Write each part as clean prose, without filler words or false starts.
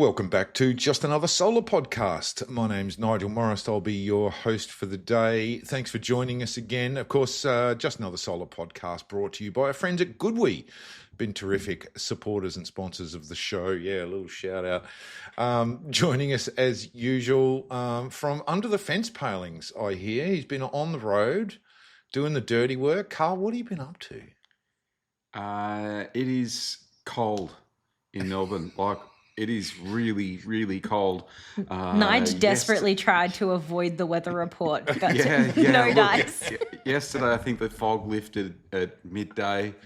Welcome back to Just Another Solar Podcast. My name's Nigel Morris. I'll be your host for the day. Thanks for joining us again. Of course, Just Another Solar Podcast brought to you by our friends at Goodwe. Been terrific supporters and sponsors of the show. Yeah, a little shout out. Joining us as usual from under the fence palings, I hear. He's been on the road doing the dirty work. Carl, what have you been up to? It is cold in Melbourne. It is really, really cold. Nige desperately tried to avoid the weather report, but no Look, dice. Yesterday, I think the fog lifted at midday.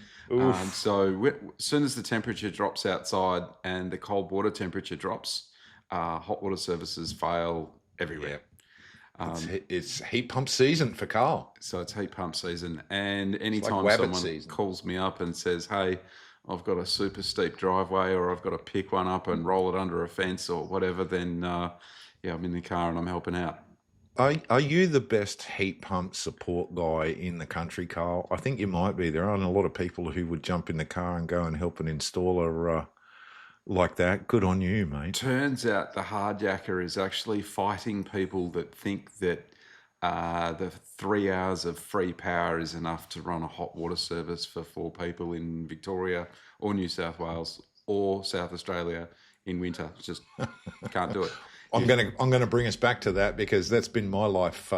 So as soon as the temperature drops outside and the cold water temperature drops, hot water services fail everywhere. It's heat pump season for Carl. So it's heat pump season. And anytime like someone calls me up and says, hey, I've got a super steep driveway or I've got to pick one up and roll it under a fence or whatever, then I'm in the car and I'm helping out. Are you the best heat pump support guy in the country, Carl? I think you might be. There aren't a lot of people who would jump in the car and go and help an installer like that. Good on you, mate. Turns out the hardjacker is actually fighting people that think that the 3 hours of free power is enough to run a hot water service for 4 people in Victoria or New South Wales or South Australia in winter. Just can't do it. I'm gonna bring us back to that because that's been my life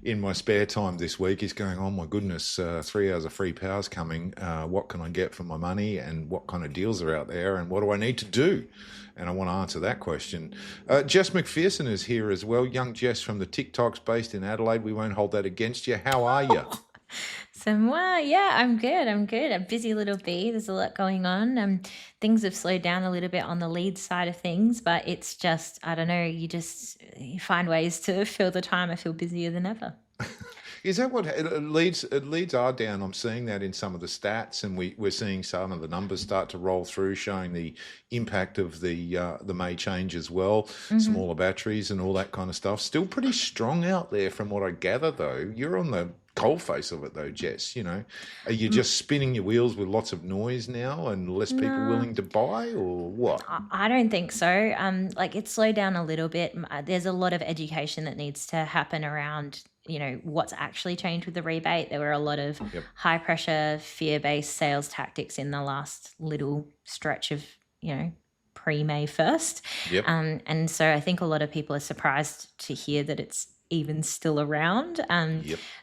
in my spare time this week. Is going, oh my goodness, 3 hours of free power's coming. What can I get for my money, and what kind of deals are out there, and what do I need to do? And I want to answer that question. Jess McPherson is here as well. Young Jess from the TikToks based in Adelaide. We won't hold that against you. How are you? I'm good. A busy little bee. There's a lot going on. Things have slowed down a little bit on the lead side of things, but it's just, I don't know, you find ways to fill the time. I feel busier than ever. Is that what leads are down? I'm seeing that in some of the stats, and we're seeing some of the numbers start to roll through, showing the impact of the May change as well. Mm-hmm. Smaller batteries and all that kind of stuff. Still pretty strong out there, from what I gather. Though you're on the coalface of it, though, Jess. You know, are you just spinning your wheels with lots of noise now and less people willing to buy, or what? I don't think so. It's slowed down a little bit. There's a lot of education that needs to happen around, what's actually changed with the rebate. There were a lot of high pressure, fear-based sales tactics in the last little stretch of, pre-May 1st. Yep. And so I think a lot of people are surprised to hear that it's even still around.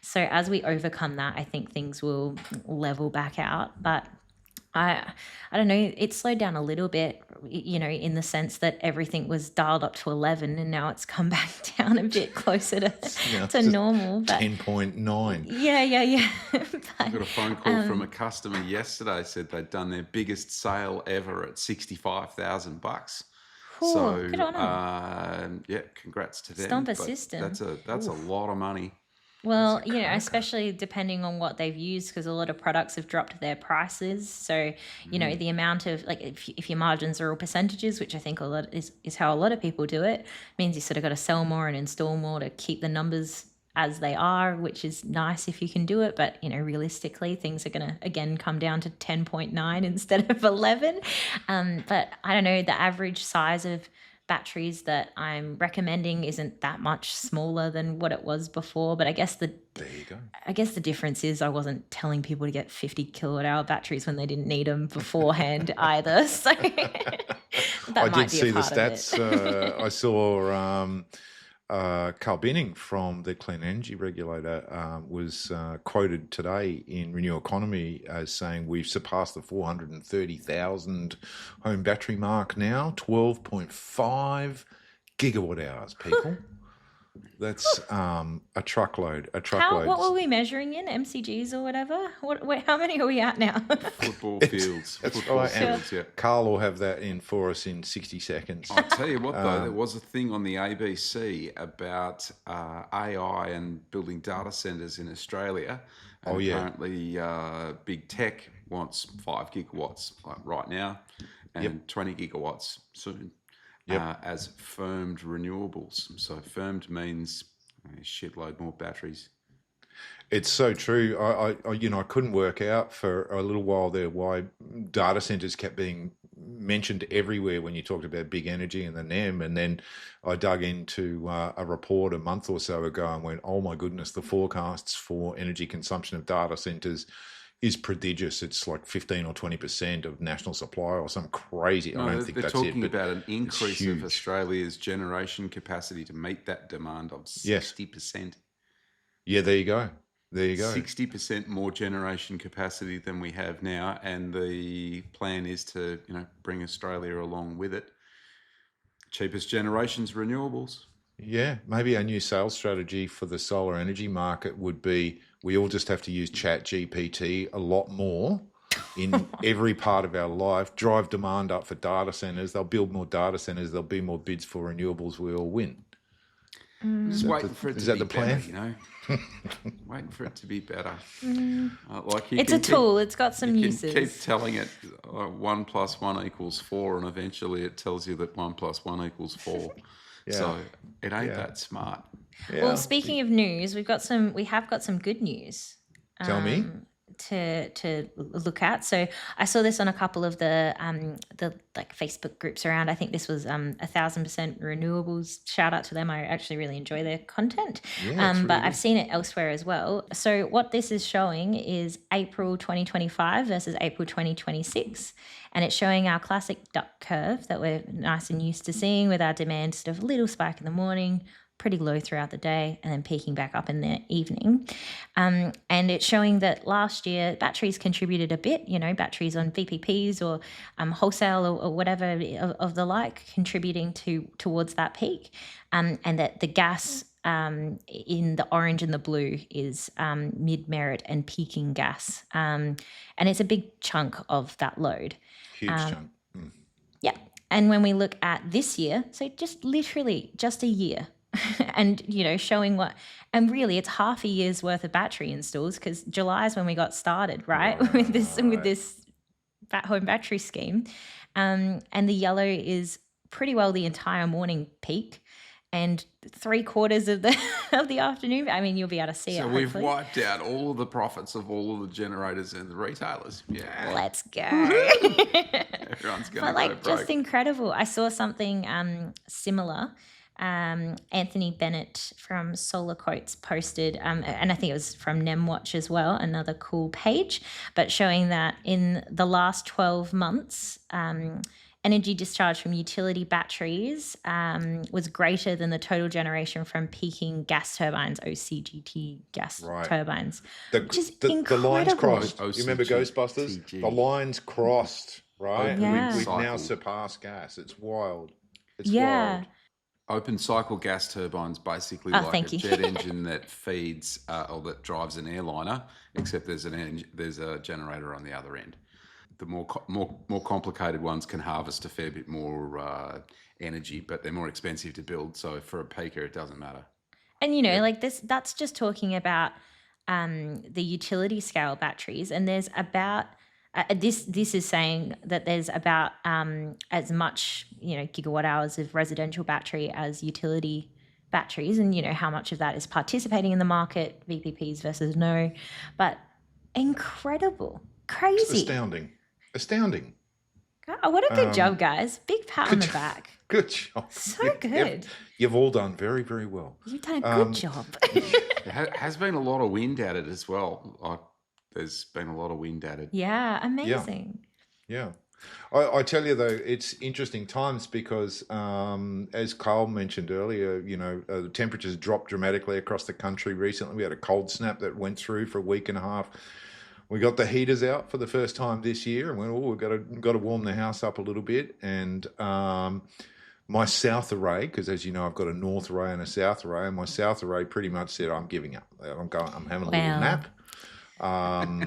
So as we overcome that, I think things will level back out. But I don't know, it slowed down a little bit, in the sense that everything was dialed up to 11 and now it's come back down a bit closer to normal. But 10.9. Yeah. I got a phone call from a customer yesterday, said they'd done their biggest sale ever at $65,000. So good on them. Congrats to them. Stomper system. That's a lot of money. Well, especially depending on what they've used, because a lot of products have dropped their prices. So, the amount of, if your margins are all percentages, which I think a lot is how a lot of people do it, means you sort of got to sell more and install more to keep the numbers as they are, which is nice if you can do it. But, realistically, things are going to, again, come down to 10.9 instead of 11. But I don't know, the average size of batteries that I'm recommending isn't that much smaller than what it was before. But I guess there you go. I guess the difference is I wasn't telling people to get 50 kilowatt hour batteries when they didn't need them beforehand either. So I did see the stats. I saw Carl Binning from the Clean Energy Regulator was quoted today in Renew Economy as saying we've surpassed the 430,000 home battery mark now, 12.5 gigawatt hours, people. That's a truckload. What were we measuring in? MCGs or whatever? How many are we at now? Football fields. Carl will have that in for us in 60 seconds. I'll tell you what, though, there was a thing on the ABC about AI and building data centres in Australia. And apparently big tech wants 5 gigawatts right now and 20 gigawatts soon. As firmed renewables. So firmed means a shitload more batteries. It's so true. I couldn't work out for a little while there why data centers kept being mentioned everywhere when you talked about big energy and the NEM. And then I dug into a report a month or so ago and went, oh my goodness, the forecasts for energy consumption of data centers is prodigious. It's like 15 or 20% of national supply or some crazy. I No, don't think they're that's talking it, but about an increase of huge. Australia's generation capacity to meet that demand of Yes. 60%. Yeah, there you go. There you go. 60% more generation capacity than we have now, and the plan is to, bring Australia along with it. Cheapest generation's renewables. Yeah, maybe our new sales strategy for the solar energy market would be we all just have to use Chat GPT a lot more in every part of our life, drive demand up for data centers. They'll build more data centers. There'll be more bids for renewables. We all win. I'm just waiting for it Is to that be the plan? better, waiting for it to be better. It's a tool. It's got some you uses. can keep telling it 1 + 1 = 4, and eventually it tells you that 1 + 1 = 4. Yeah. So it ain't that smart. Yeah. Well, speaking of news, we have got some good news. Tell me. To look at. So I saw this on a couple of the like Facebook groups around. I think this was 1,000% renewables. Shout out to them. I actually really enjoy their content. Yeah, it's but really I've good. seen it elsewhere as well. So what this is showing is April 2025 versus April 2026. And it's showing our classic duck curve that we're nice and used to seeing, with our demand sort of a little spike in the morning, pretty low throughout the day, and then peaking back up in the evening. And it's showing that last year batteries contributed a bit, batteries on VPPs or wholesale or whatever of the like, contributing towards that peak. And that the gas in the orange and the blue is mid-merit and peaking gas. And it's a big chunk of that load. Huge chunk. Yeah. And when we look at this year, so just literally just a year, and showing and really it's half a year's worth of battery installs, because July is when we got started, right? with this home battery scheme, and the yellow is pretty well the entire morning peak and 3/4 of the of the afternoon. I mean, you'll be able to see it. So we've hopefully. wiped out all of the profits of all of the generators and the retailers. Yeah, Let's go. everyone's going to But go broke. just incredible. I saw something similar. Anthony Bennett from Solar Quotes posted, and I think it was from NemWatch as well, another cool page, but showing that in the last 12 months, energy discharge from utility batteries was greater than the total generation from peaking gas turbines, OCGT gas turbines, which is incredible. The lines crossed. OCGT. You remember Ghostbusters? The lines crossed, right? Yeah. We've Cycle. now surpassed gas. It's wild. It's Yeah. wild. Open cycle gas turbines, basically Oh, like thank a you. jet engine that feeds or that drives an airliner, except there's a generator on the other end. The more complicated ones can harvest a fair bit more energy, but they're more expensive to build. So for a peaker, it doesn't matter. And like this, that's just talking about the utility scale batteries, and there's about this is saying that there's about as much gigawatt hours of residential battery as utility batteries, and how much of that is participating in the market, VPPs versus no, but incredible, crazy, Astounding. God, what a good job, guys. Big pat on the back. Good job. So good. You've all done very, very well. You've done a good job. There has been a lot of wind at it as well. There's been a lot of wind at it. Yeah, amazing. Yeah. I tell you, though, it's interesting times because, as Carl mentioned earlier, the temperatures dropped dramatically across the country recently. We had a cold snap that went through for a week and a half. We got the heaters out for the first time this year and went, we've got to warm the house up a little bit. And my south array, because as you know, I've got a north array and a south array, and my south array pretty much said, I'm giving up. I'm having a little nap.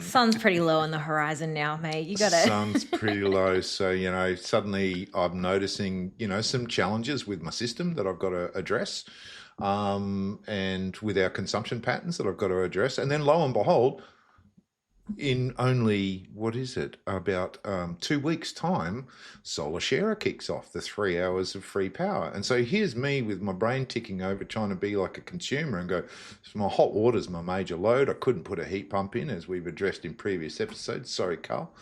Sun's pretty low on the horizon now, mate. You got to. Sun's pretty low. So, suddenly I'm noticing, some challenges with my system that I've got to address, and with our consumption patterns that I've got to address. And then lo and behold, in only, about 2 weeks' time, Solar Sharer kicks off the 3 hours of free power. And so here's me with my brain ticking over, trying to be like a consumer and go, so my hot water's my major load. I couldn't put a heat pump in, as we've addressed in previous episodes. Sorry, Carl.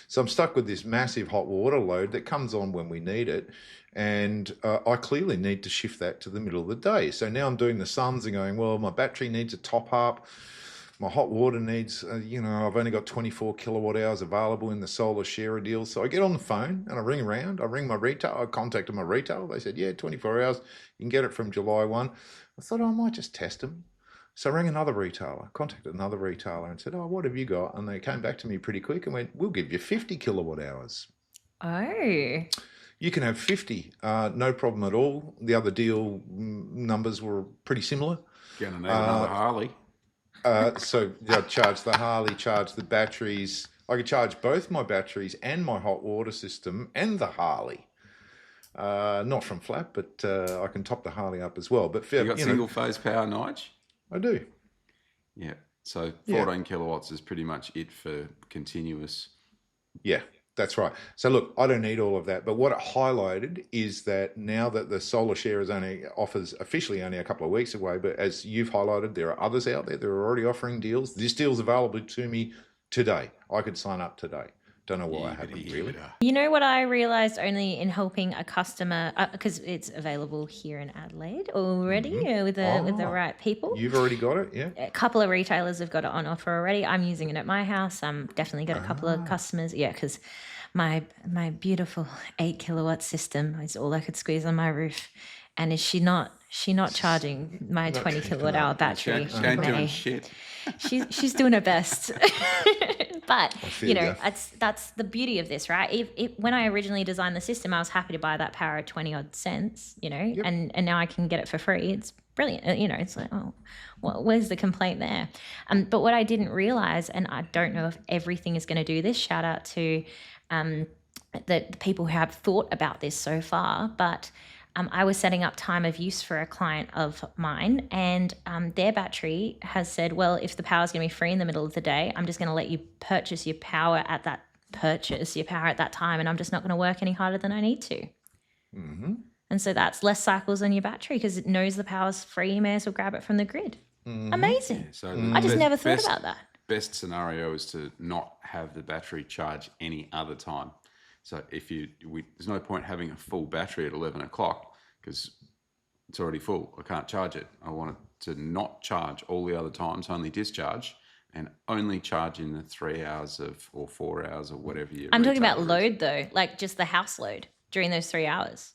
So I'm stuck with this massive hot water load that comes on when we need it. And I clearly need to shift that to the middle of the day. So now I'm doing the sums and going, well, my battery needs a top up. My hot water needs, I've only got 24 kilowatt hours available in the Solar Sharer deal. So I get on the phone and I ring around. I ring my retail. I contacted my retail. They said, yeah, 24 hours. You can get it from July 1. I thought, I might just test them. So I rang another retailer, contacted another retailer and said, what have you got? And they came back to me pretty quick and went, we'll give you 50 kilowatt hours. Oh. You can have 50, no problem at all. The other deal numbers were pretty similar. Going to need another Harley. So I charge the Harley, charge the batteries. I could charge both my batteries and my hot water system and the Harley. Not from flat, but I can top the Harley up as well. But you got single phase power, Nige? I do. Yeah. So 14 kilowatts is pretty much it for continuous. Yeah. That's right. So look, I don't need all of that, but what it highlighted is that now that the Solar Share offers officially only a couple of weeks away, but as you've highlighted, there are others out there that are already offering deals. This deal's available to me today. I could sign up today. Don't know why I haven't really. You know what I realized only in helping a customer, because it's available here in Adelaide already with the right people. You've already got it, yeah? A couple of retailers have got it on offer already. I'm using it at my house. I'm definitely got a couple of customers, because my beautiful 8 kilowatt system is all I could squeeze on my roof. And is she not charging my 20 kilowatt hour battery? She ain't doing shit. She's doing her best. But that's the beauty of this, right? When I originally designed the system, I was happy to buy that power at 20 odd cents, and now I can get it for free. It's brilliant. It's like, where's the complaint there? But what I didn't realize, and I don't know if everything is going to do this, shout out to the people who have thought about this so far, but I was setting up time of use for a client of mine, and their battery has said, well, if the power is going to be free in the middle of the day, I'm just going to let you purchase your power at that time, and I'm just not going to work any harder than I need to. Mm-hmm. And so that's less cycles on your battery because it knows the power's free. You may as well grab it from the grid. Mm-hmm. Amazing. Yeah, so I just never thought about that. Best scenario is to not have the battery charge any other time. So there's no point having a full battery at 11 o'clock because it's already full. I can't charge it. I want it to not charge all the other times, only discharge, and only charge in the 3 hours or 4 hours or whatever you. I'm talking about load though, like just the house load during those 3 hours.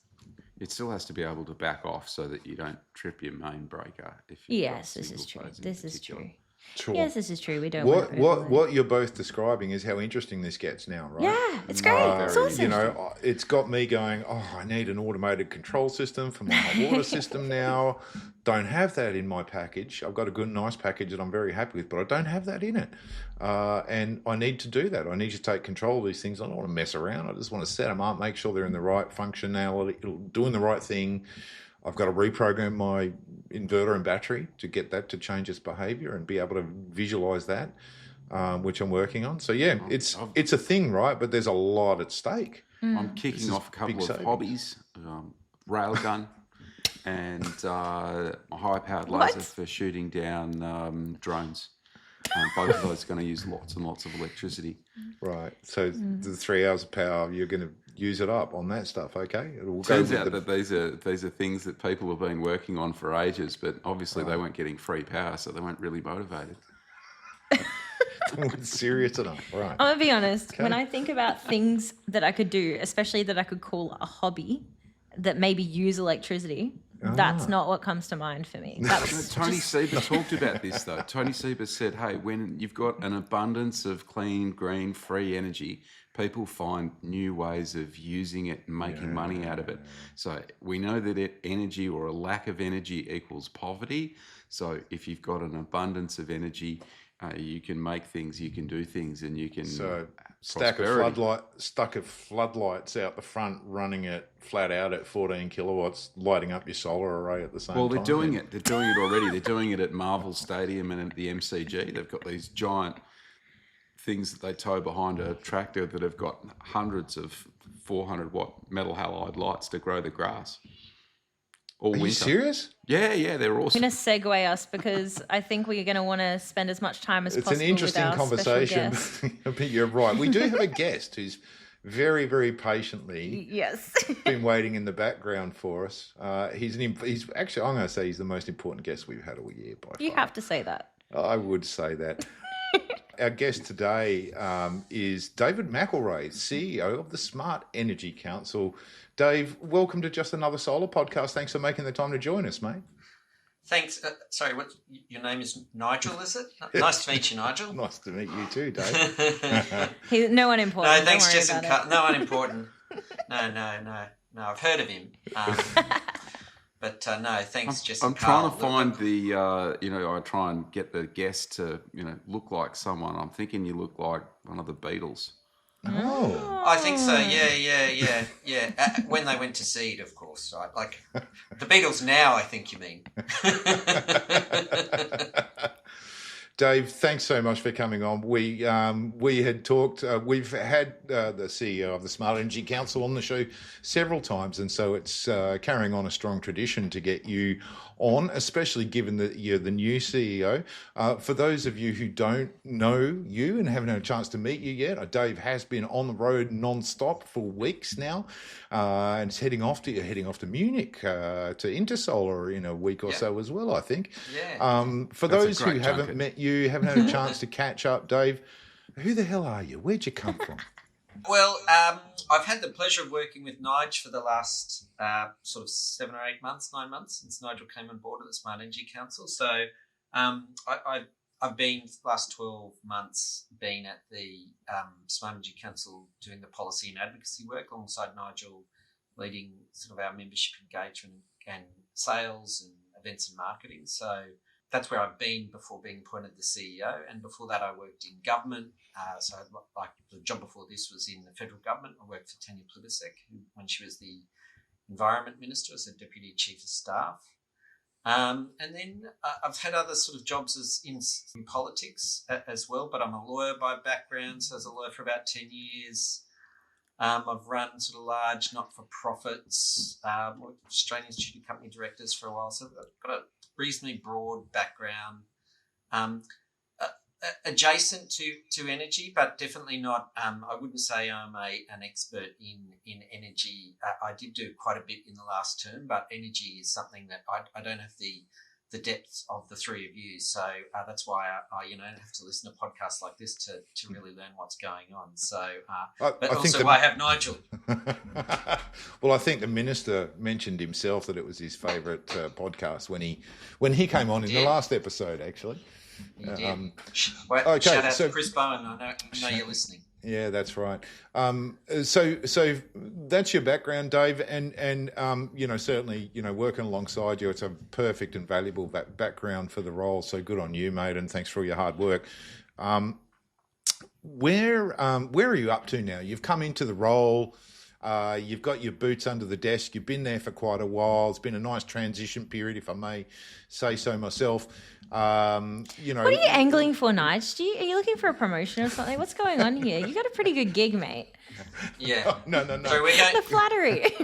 It still has to be able to back off so that you don't trip your main breaker. Yes, this is true. This is true. Sure. Yes, this is true. We don't. What you're both describing is how interesting this gets now, right? Yeah, it's great. It's awesome. It's got me going, I need an automated control system for my hot water system now. Don't have that in my package. I've got a good, nice package that I'm very happy with, but I don't have that in it. And I need to do that. I need to take control of these things. I don't want to mess around. I just want to set them up, make sure they're in the right functionality, doing the right thing. I've got to reprogram my inverter and battery to get that to change its behavior and be able to visualize that, which I'm working on. So, yeah, it's a thing, right? But there's a lot at stake. I'm kicking off a couple of hobbies, railgun and a high-powered laser for shooting down drones. Both of those are going to use lots and lots of electricity. Right. So the 3 hours of power, you're going to use it up on that stuff, okay? Turns out that these are things that people have been working on for ages, but obviously they weren't getting free power, so they weren't really motivated. They weren't serious enough, right? I'm going to be honest. Okay. When I think about things that I could do, especially that I could call a hobby that maybe use electricity, that's not what comes to mind for me. Tony Sieber talked about this, though. Tony Sieber said, hey, when you've got an abundance of clean, green, free energy, people find new ways of using it and making money out of it. So we know that energy or a lack of energy equals poverty. So if you've got an abundance of energy, you can make things, you can do things, and you can... So stuck of floodlights out the front, running it flat out at 14 kilowatts, lighting up your solar array at the same time. Well, they're doing it. They're doing it already. They're doing it at Marvel Stadium and at the MCG. They've got these giant things that they tow behind a tractor that have got hundreds of 400-watt metal halide lights to grow the grass all Are winter. you serious? Yeah, they're awesome. I'm going to segue us because I think we're going to want to spend as much time as It's possible an interesting with our conversation. special guest. But you're right. We do have a guest who's very, very patiently Yes. been waiting in the background for us. He's actually, I'm going to say he's the most important guest we've had all year by You far. have to say that. I would say that. Our guest today is David McElroy, CEO of the Smart Energy Council. Dave, welcome to Just Another Solar Podcast. Thanks for making the time to join us, mate. Thanks. Sorry, what your name is Nigel, is it? Nice to meet you, Nigel. Nice to meet you too, Dave. No one important. No, thanks, Don't worry Jess. about it. No one important. No. I've heard of him. But no, thanks, Jess. I'm trying to find I try and get the guest to, look like someone. I'm thinking you look like one of the Beatles. Oh. I think so. Yeah. When they went to seed, of course, right? Like the Beatles now, I think you mean. Dave, thanks so much for coming on. We had talked. We've had the CEO of the Smart Energy Council on the show several times, and so it's carrying on a strong tradition to get you on, especially given that you're the new CEO. For those of you who don't know you and haven't had a chance to meet you yet, Dave has been on the road non-stop for weeks now, and it's heading off to Munich to Intersolar in a week or so as well, I think. Yeah. For those who haven't met you, haven't had a chance to catch up, Dave, who the hell are you? Where'd you come from? Well, I've had the pleasure of working with Nige for the last sort of 9 months since Nigel came on board at the Smart Energy Council. So I've been the last 12 months been at the Smart Energy Council doing the policy and advocacy work alongside Nigel, leading sort of our membership engagement and sales and events and marketing. So that's where I've been before being appointed the CEO. And before that, I worked in government. So like the job before this was in the federal government. I worked for Tanya Plibersek when she was the Environment Minister as a Deputy Chief of Staff. And then I've had other sort of jobs in politics as well, but I'm a lawyer by background. So I was a lawyer for about 10 years. I've run sort of large not-for-profits, worked with Australian Institute of Company Directors for a while. So I've got a reasonably broad background, adjacent to energy, but definitely not. I wouldn't say I'm an expert in energy. I did do quite a bit in the last term, but energy is something that I don't have the depth of the three of you. So that's why I have to listen to podcasts like this to really learn what's going on. So, but also I have Nigel. Well, I think the minister mentioned himself that it was his favourite podcast when he came on in the last episode, actually. You did. Okay, shout out to Chris Bowen. I know you're listening. Yeah, that's right. So that's your background, Dave, and certainly working alongside you, it's a perfect and valuable background for the role. So good on you, mate, and thanks for all your hard work. Where are you up to now? You've come into the role. You've got your boots under the desk. You've been there for quite a while. It's been a nice transition period, if I may say so myself. What are you angling for, Nige? Are you looking for a promotion or something? What's going on here? You got a pretty good gig, mate. Yeah. Oh, no. So we're going... The flattery.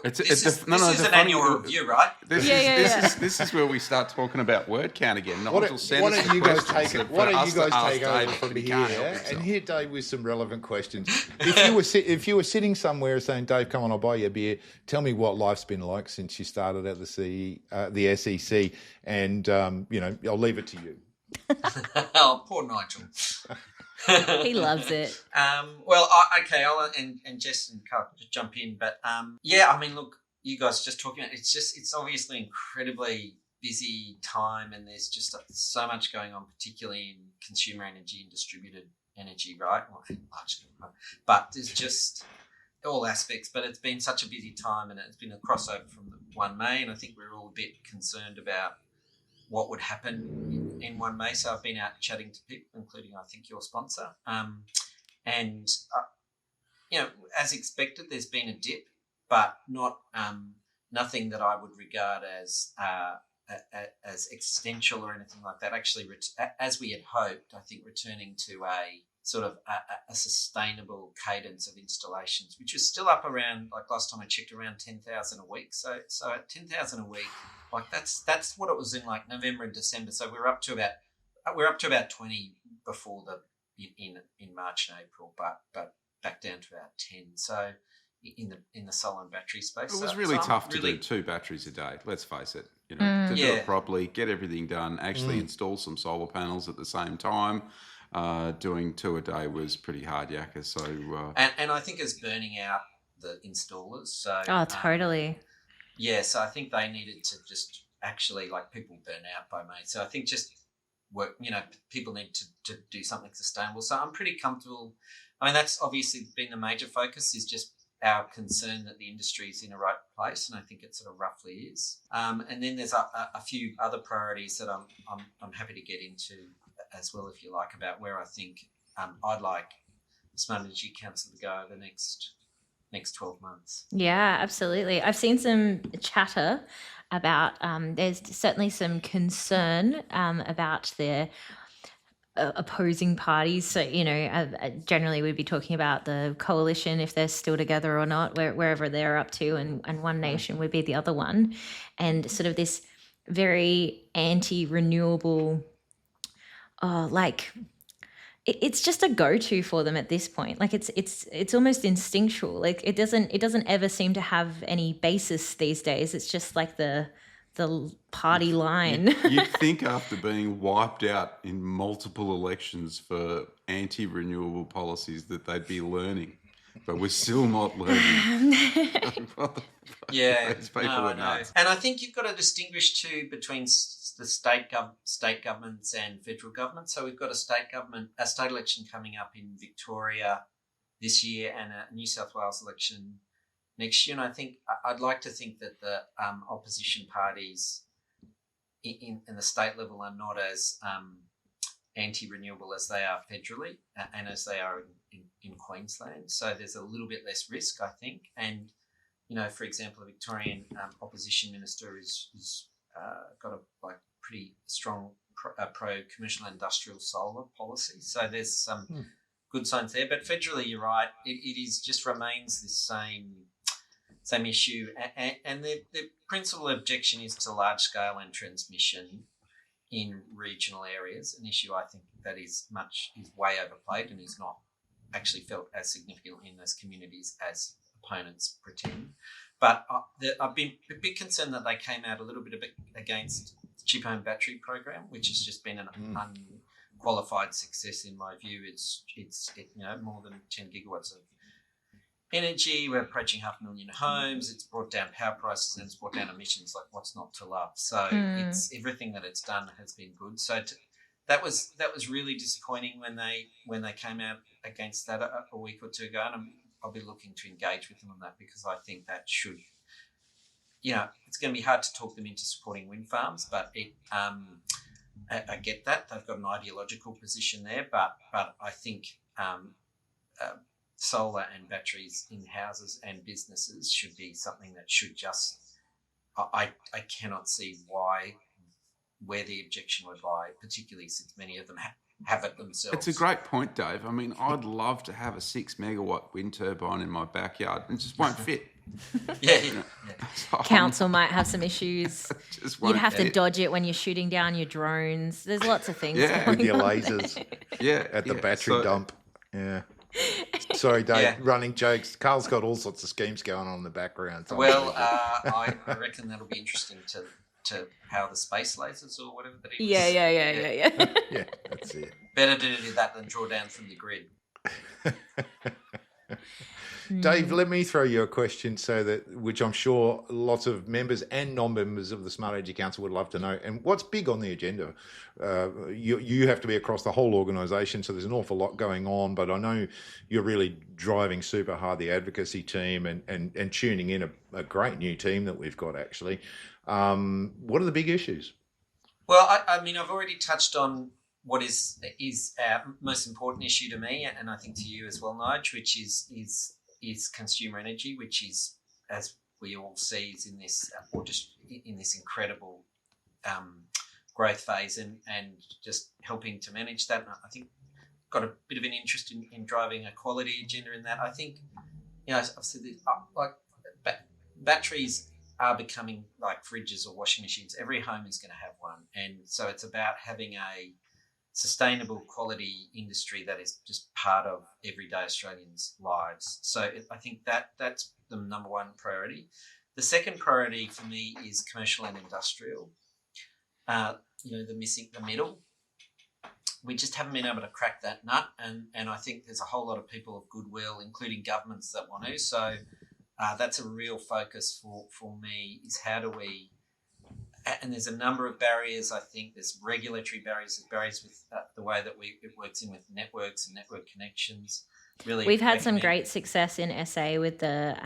This is an annual review, right? This is where we start talking about word count again. Why don't you guys take over from here and hit Dave with some relevant questions? If you were sitting somewhere saying, "Dave, come on, I'll buy you a beer. Tell me what life's been like since you started at the SEC," and I'll leave it to you. Oh, poor Nigel. He loves it. I'll and Jess and Carl just jump in, but look, you guys just talking about it's obviously incredibly busy time, and there's just so much going on, particularly in consumer energy and distributed energy, right? But there's just all aspects. But it's been such a busy time, and it's been a crossover from the 1 May, and I think we're all a bit concerned about what would happen in 1 May. So I've been out chatting to people, including, I think, your sponsor. As expected, there's been a dip, but not nothing that I would regard as as existential or anything like that. Actually, as we had hoped, I think returning to a sort of a sustainable cadence of installations, which is still up around, like last time I checked, around 10,000 a week. So at 10,000 a week, like that's what it was in like November and December. So we're up to about 20 before in March and April, but back down to about 10. So in the solar and battery space, it was really tough to do 2 batteries a day. Let's face it. To do it properly, get everything done, actually install some solar panels at the same time. Doing 2 a day was pretty hard yakka. So and I think it's burning out the installers. So totally. So I think they needed to just actually, like, people burn out by May. So I think just work. People need to do something sustainable. So I'm pretty comfortable. I mean, that's obviously been the major focus, is just our concern that the industry is in the right place, and I think it sort of roughly is. And then there's a few other priorities that I'm happy to get into as well, if you like, about where I think I'd like the Smart Energy Council to go over the next 12 months. Yeah, absolutely. I've seen some chatter about there's certainly some concern about the opposing parties. So, generally we'd be talking about the coalition, if they're still together or not, wherever they're up to, and One Nation would be the other one. And sort of this very anti-renewable, it's just a go-to for them at this point. Like it's almost instinctual. Like it doesn't ever seem to have any basis these days. It's just like the party line. You'd think after being wiped out in multiple elections for anti-renewable policies that they'd be learning, but we're still not learning. These people are nuts. And I think you've got to distinguish too between the state governments and federal government. So we've got a state election coming up in Victoria this year, and a New South Wales election next year. And I think I'd like to think that the opposition parties in the state level are not as anti-renewable as they are federally and as they are in Queensland. So there's a little bit less risk, I think. And for example, the Victorian opposition minister is got a pretty strong pro-commercial industrial solar policy. So there's some good signs there. But federally, you're right. It is just remains the same issue. And the principal objection is to large-scale and transmission in regional areas, an issue I think that is way overplayed and is not actually felt as significantly in those communities as opponents pretend. But I've been a bit concerned that they came out a little bit against the Cheap Home Battery Program, which has just been an unqualified success in my view. It's more than 10 gigawatts of energy. We're approaching 500,000 homes. It's brought down power prices and it's brought down emissions. Like, what's not to love? So it's everything that it's done has been good. So that was really disappointing when they came out against that a week or two ago, and I'll be looking to engage with them on that, because I think that should, it's going to be hard to talk them into supporting wind farms, but I get that they've got an ideological position there, but I think solar and batteries in houses and businesses should be something that should just. I cannot see where the objection would lie, particularly since many of them have it themselves. It's a great point, Dave. I mean, I'd love to have a 6 megawatt wind turbine in my backyard. It just won't fit. Council might have some issues. You'd have to dodge it when you're shooting down your drones. There's lots of things. With your lasers. At the battery dump. Yeah. Sorry, Dave. Running jokes. Carl's got all sorts of schemes going on in the background. Well, I reckon that'll be interesting to power the space lasers or whatever that is. Yeah. Yeah, that's it. Better to do that than draw down from the grid. Dave, let me throw you a question which I'm sure lots of members and non-members of the Smart Energy Council would love to know. And what's big on the agenda? You have to be across the whole organisation, so there's an awful lot going on, but I know you're really driving super hard the advocacy team and tuning in a great new team that we've got, actually. What are the big issues? Well, I mean, I've already touched on what is our most important issue to me, and I think to you as well, Nige, which is consumer energy, which is, as we all see, is in this incredible growth phase and just helping to manage that. And I think got a bit of an interest in driving a quality agenda in that. I think, I've said this, like batteries are becoming like fridges or washing machines. Every home is going to have one. And so it's about having a sustainable quality industry that is just part of everyday Australians' lives. So I think that's the number one priority. The second priority for me is commercial and industrial. The middle. We just haven't been able to crack that nut, and I think there's a whole lot of people of goodwill, including governments, that want to. So that's a real focus for me, is how do we, and there's a number of barriers. I think there's regulatory barriers, there's barriers with the way that it works in with networks and network connections. Really, we've had some great success in SA with the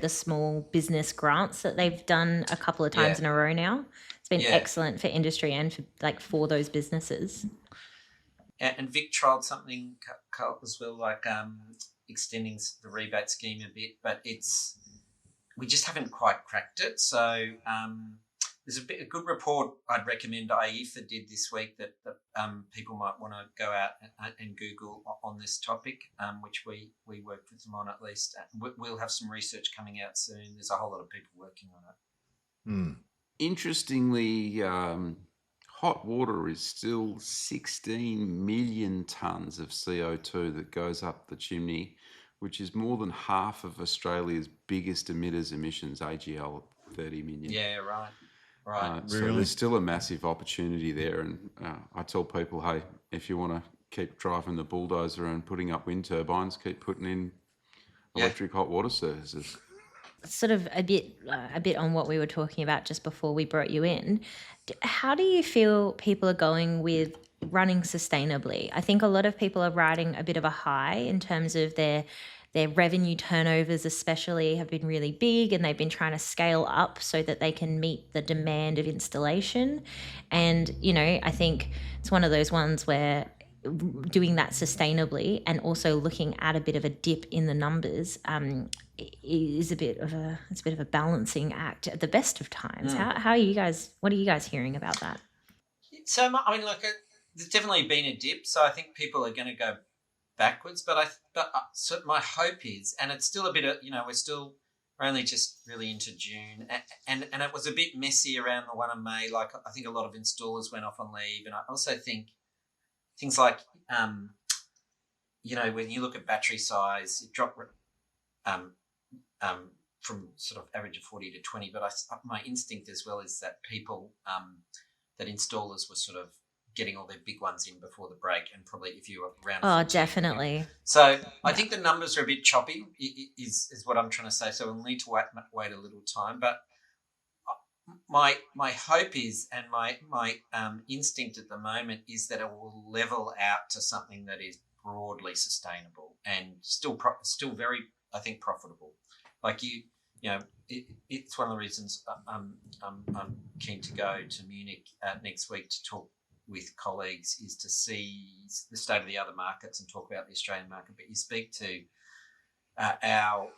small business grants that they've done a couple of times in a row now. It's been excellent for industry and for those businesses. And Vic trialled something as well, like extending the rebate scheme a bit, but we just haven't quite cracked it. So there's a good report I'd recommend IEFA did this week that people might want to go out and Google on this topic, which we worked with them on at least. We'll have some research coming out soon. There's a whole lot of people working on it. Interestingly, hot water is still 16 million tonnes of CO2 that goes up the chimney, which is more than half of Australia's biggest emitters emissions, AGL 30 million. Yeah, right. So there's still a massive opportunity there. And I tell people, hey, if you want to keep driving the bulldozer and putting up wind turbines, keep putting in electric hot water services. Sort of a bit on what we were talking about just before we brought you in. How do you feel people are going with running sustainably? I think a lot of people are riding a bit of a high in terms of their revenue turnovers especially have been really big, and they've been trying to scale up so that they can meet the demand of installation. And, I think it's one of those ones where doing that sustainably and also looking at a bit of a dip in the numbers is a bit of a balancing act at the best of times. How are you guys? What are you guys hearing about that? So there's definitely been a dip. So I think people are going to go backwards. But so my hope is, and it's still a bit of we're only just really into June, and it was a bit messy around the 1 of May. Like I think a lot of installers went off on leave, and I also think things like when you look at battery size, it dropped from sort of average of 40 to 20. But my instinct as well is that people, that installers were sort of getting all their big ones in before the break, and probably if you were around. Oh, definitely. So I think the numbers are a bit choppy, is what I'm trying to say. So we'll need to wait a little time. But my hope is, and my instinct at the moment is that it will level out to something that is broadly sustainable and still very, I think, profitable. Like it's one of the reasons I'm keen to go to Munich next week to talk with colleagues, is to see the state of the other markets and talk about the Australian market. But you speak to our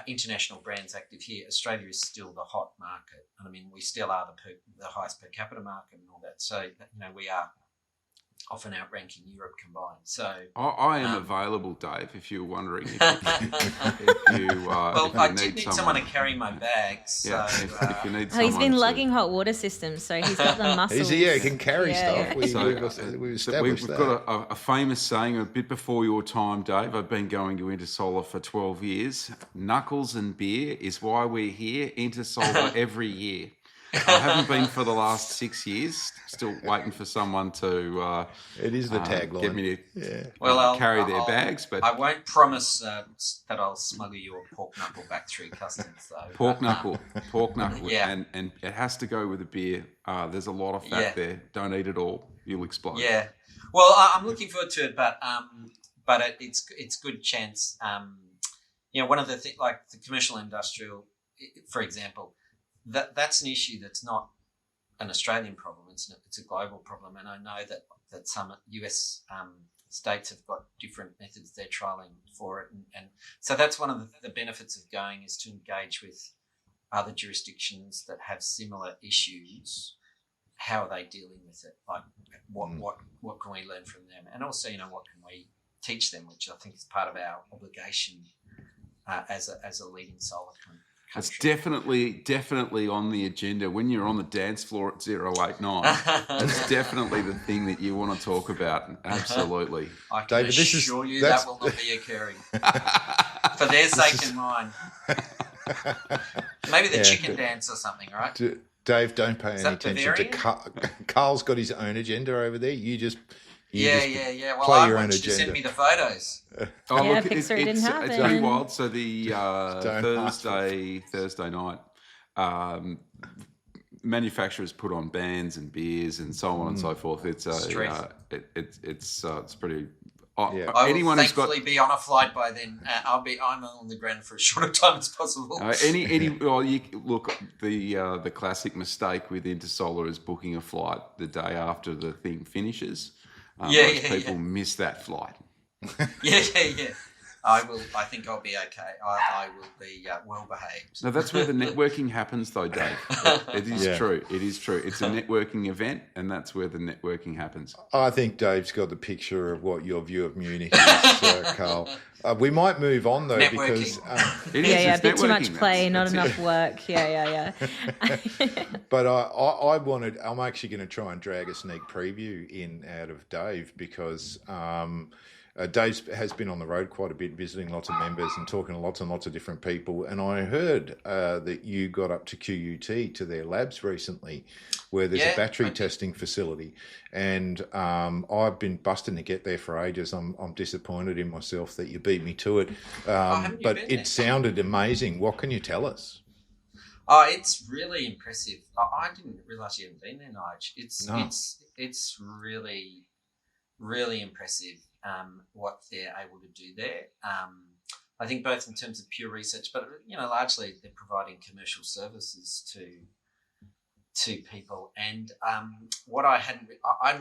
international brands active here. Australia is still the hot market, and I mean we still are the highest per capita market and all that. So we are often outranking Europe combined. So I am available, Dave, if you're wondering. I did need someone to carry my bags. So, if you need someone. He's been lugging hot water systems, so he's got the muscles. He can carry stuff. We've established that. We've got a famous saying a bit before your time, Dave. I've been going to Intersolar for 12 years. Knuckles and beer is why we're here. Intersolar every year. I haven't been for the last 6 years. Still waiting for someone to. It is the tagline. Get me to carry their bags, but I won't promise that I'll smuggle your pork knuckle back through customs, though. Pork knuckle, yeah. and it has to go with a beer. There's a lot of fat there. Don't eat it all; you'll explode. Yeah. Well, I'm looking forward to it, but it's good chance. One of the things, like the commercial industrial, for example. That's an issue that's not an Australian problem. It's a global problem, and I know that some US states have got different methods they're trialling for it, and so that's one of the benefits of going, is to engage with other jurisdictions that have similar issues, how are they dealing with it? Like, what can we learn from them? And also, what can we teach them, which I think is part of our obligation as a leading solar country. It's definitely on the agenda when you're on the dance floor at 089. It's definitely the thing that you want to talk about. Absolutely. I can assure you that will not be occurring. For their sake and mine. Maybe the chicken dance or something, right? Dave, don't pay any attention to Carl. Carl's got his own agenda over there. You just Well, play I your own want you to agenda. send me the photos. Pixar didn't happen. It's pretty wild. So the Thursday night, manufacturers put on bands and beers and so on and so forth. It's it's pretty. I will thankfully be on a flight by then. I'm on the ground for as short a time as possible. The classic mistake with Intersolar is booking a flight the day after the thing finishes. Most people miss that flight. Yeah. I think I'll be okay. I will be well behaved. No, that's where the networking happens, though, Dave. It is true. It is true. It's a networking event, and that's where the networking happens. I think Dave's got the picture of what your view of Munich is, Carl. We might move on, though, because... a bit too much play, not enough work. Yeah. But I'm actually going to try and drag a sneak preview out of Dave because... Dave has been on the road quite a bit, visiting lots of members and talking to lots and lots of different people. And I heard that you got up to QUT, to their labs recently, where there's a battery testing facility. And I've been busting to get there for ages. I'm disappointed in myself that you beat me to it. But it sounded amazing. What can you tell us? Oh, it's really impressive. I didn't realise you hadn't been there, Nige. It's really, really impressive. What they're able to do there. I think both in terms of pure research, but largely they're providing commercial services to people. And what I hadn't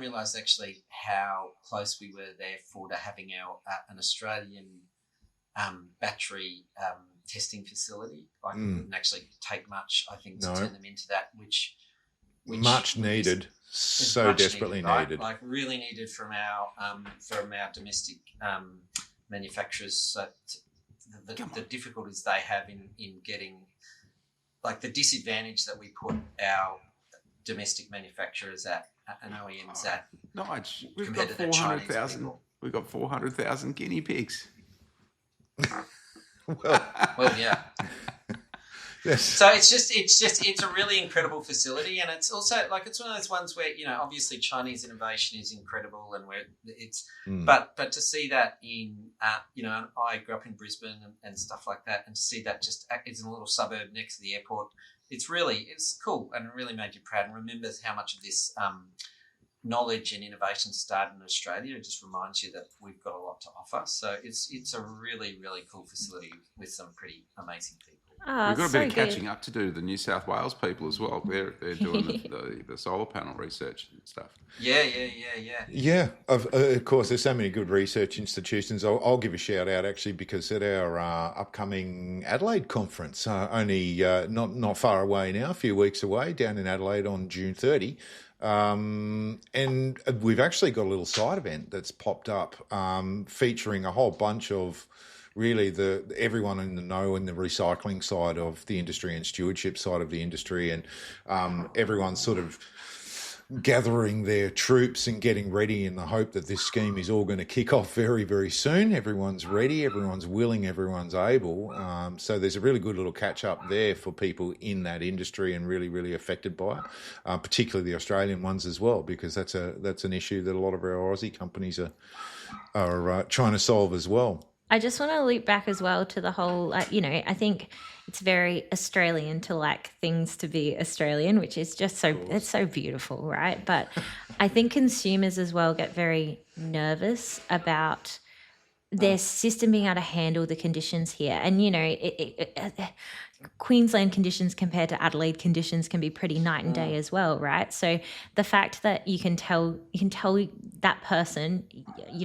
realised actually how close we were therefore to having an Australian battery testing facility. Like it wouldn't actually take much, I think, to turn them into that, which much needed. So desperately needed. Like really needed from our domestic manufacturers. So the difficulties they have in getting, like the disadvantage that we put our domestic manufacturers at and OEMs at. Nige, we've got 400,000. We've got 400,000 guinea pigs. well, yeah. Yes. So it's a really incredible facility, and it's also like it's one of those ones where obviously Chinese innovation is incredible, and where it's but to see that in and I grew up in Brisbane and stuff like that, and to see that just it's in a little suburb next to the airport, it's cool and it really made you proud, and remembers how much of this knowledge and innovation started in Australia. It just reminds you that we've got a lot to offer. So it's a really, really cool facility with some pretty amazing people. We've got a bit of catching up to do, the New South Wales people as well. They're doing the solar panel research and stuff. Yeah. Yeah, of course, there's so many good research institutions. I'll give a shout out actually, because at our upcoming Adelaide conference, only not far away now, a few weeks away, down in Adelaide on June 30, and we've actually got a little side event that's popped up featuring a whole bunch of really everyone in the know in the recycling side of the industry and stewardship side of the industry, and everyone's sort of gathering their troops and getting ready in the hope that this scheme is all going to kick off very, very soon. Everyone's ready, everyone's willing, everyone's able. So there's a really good little catch up there for people in that industry and really, really affected by it, particularly the Australian ones as well, because that's an issue that a lot of our Aussie companies are trying to solve as well. I just want to loop back as well to the whole, I think it's very Australian to like things to be Australian, which is just it's so beautiful, right? But I think consumers as well get very nervous about their system being able to handle the conditions here. And, Queensland conditions compared to Adelaide conditions can be pretty night and day as well, right? So the fact that you can tell that person,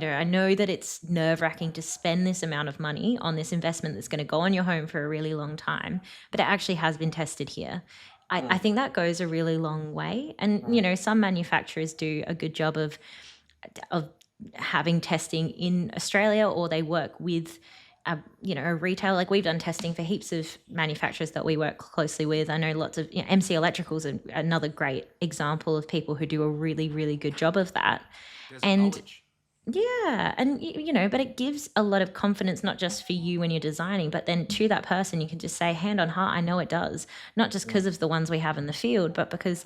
I know that it's nerve-wracking to spend this amount of money on this investment that's going to go on your home for a really long time, but it actually has been tested here. I think that goes a really long way. And, some manufacturers do a good job of having testing in Australia, or they work with a retail. Like, we've done testing for heaps of manufacturers that we work closely with. I know lots of MC Electrical's another great example of people who do a really, really good job of that. And yeah, and but it gives a lot of confidence, not just for you when you're designing, but then to that person, you can just say, hand on heart, I know it does. Not just because of the ones we have in the field, but because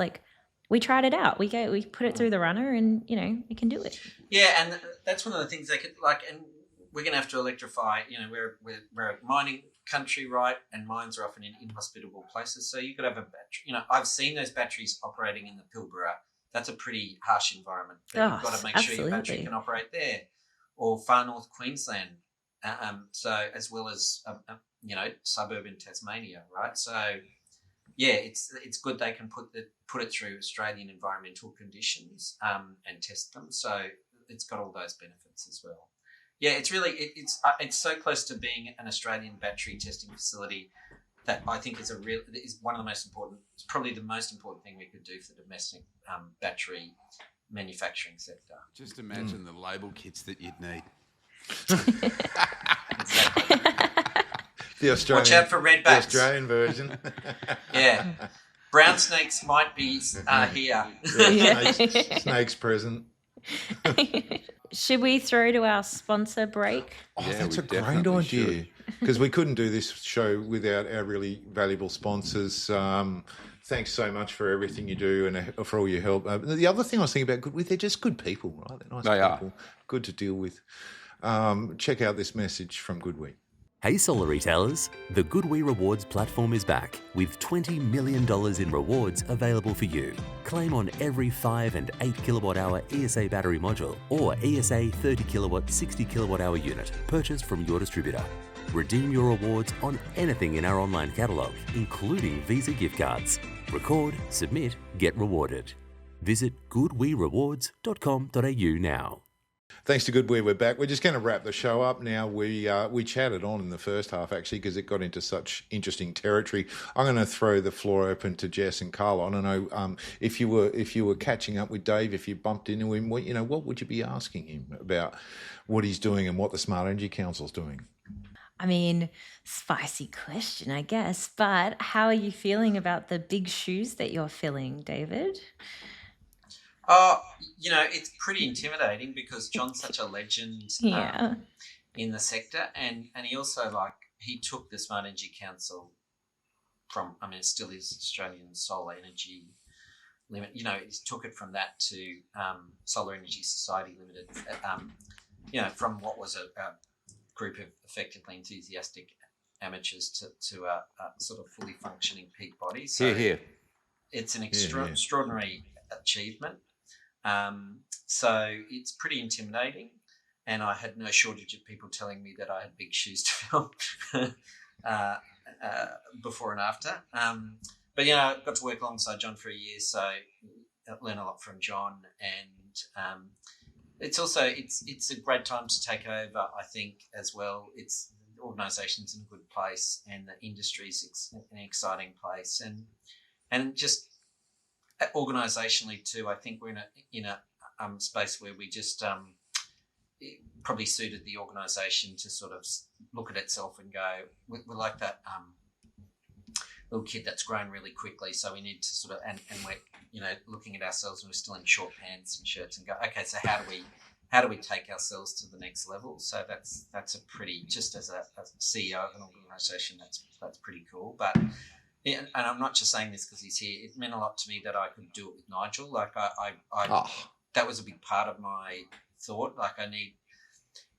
we tried it out. We put it through the runner, and we can do it. Yeah, and that's one of the things they could and we're going to have to electrify. We're a mining country, right? And mines are often in inhospitable places, so you could have a battery. I've seen those batteries operating in the Pilbara. That's a pretty harsh environment. But you've got to make sure your battery can operate there, or far north Queensland. So as well as suburban Tasmania, right? So yeah, it's good they can put it through Australian environmental conditions and test them. So it's got all those benefits as well. Yeah, it's really it's so close to being an Australian battery testing facility that I think is one of the most important. It's probably the most important thing we could do for the domestic battery manufacturing sector. Just imagine the label kits that you'd need. Exactly. The Australian, watch out for redbacks. The Australian version. Yeah, brown snakes might be here. Snakes present. Should we throw to our sponsor break? Oh, yeah, that's a great idea, because we couldn't do this show without our really valuable sponsors. Thanks so much for everything you do and for all your help. The other thing I was thinking about, they're just good people, right? They're nice people, good to deal with. Check out this message from GoodWe. Hey solar retailers, the GoodWe Rewards platform is back with $20 million in rewards available for you. Claim on every 5 and 8 kilowatt hour ESA battery module or ESA 30 kilowatt 60 kilowatt hour unit purchased from your distributor. Redeem your rewards on anything in our online catalogue, including Visa gift cards. Record, submit, get rewarded. Visit goodwerewards.com.au now. Thanks to GoodWe, we're back. We're just going to wrap the show up now. We chatted on in the first half, actually, because it got into such interesting territory. I'm going to throw the floor open to Jess and Carl. I don't know if you were catching up with Dave, if you bumped into him, what would you be asking him about what he's doing and what the Smart Energy Council's doing? I mean, spicy question, I guess. But how are you feeling about the big shoes that you're filling, David? It's pretty intimidating because John's such a legend in the sector, and he also he took the Smart Energy Council from, it still is Australian Solar Energy Limited. He took it from that to Solar Energy Society Limited. From what was a group of effectively enthusiastic amateurs to a sort of fully functioning peak body. So here. It's an extraordinary achievement. So it's pretty intimidating, and I had no shortage of people telling me that I had big shoes to fill before and after. But I got to work alongside John for a year, so I learned a lot from John, and it's also it's a great time to take over, I think, as well. It's the organisation's in a good place, and the industry's an exciting place, and just organisationally too, I think we're in a space where we just it probably suited the organisation to sort of look at itself and go, we're like that little kid that's grown really quickly, so we need to sort of and we're looking at ourselves and we're still in short pants and shirts and go, okay, so how do we take ourselves to the next level? So that's a pretty, just as a CEO of an organisation, that's pretty cool. But yeah, and I'm not just saying this because he's here. It meant a lot to me that I could do it with Nigel. That was a big part of my thought.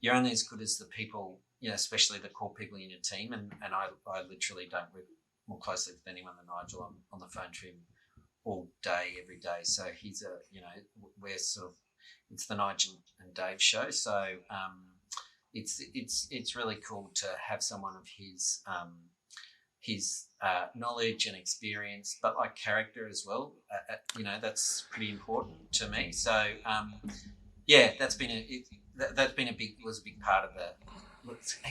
You're only as good as the people, especially the core people in your team. And I literally don't work more closely with anyone than Nigel. I'm on the phone to him all day, every day. So he's we're sort of, it's the Nigel and Dave show. So it's really cool to have someone of his his knowledge and experience, but like character as well. That's pretty important to me. So that's been a big part of the.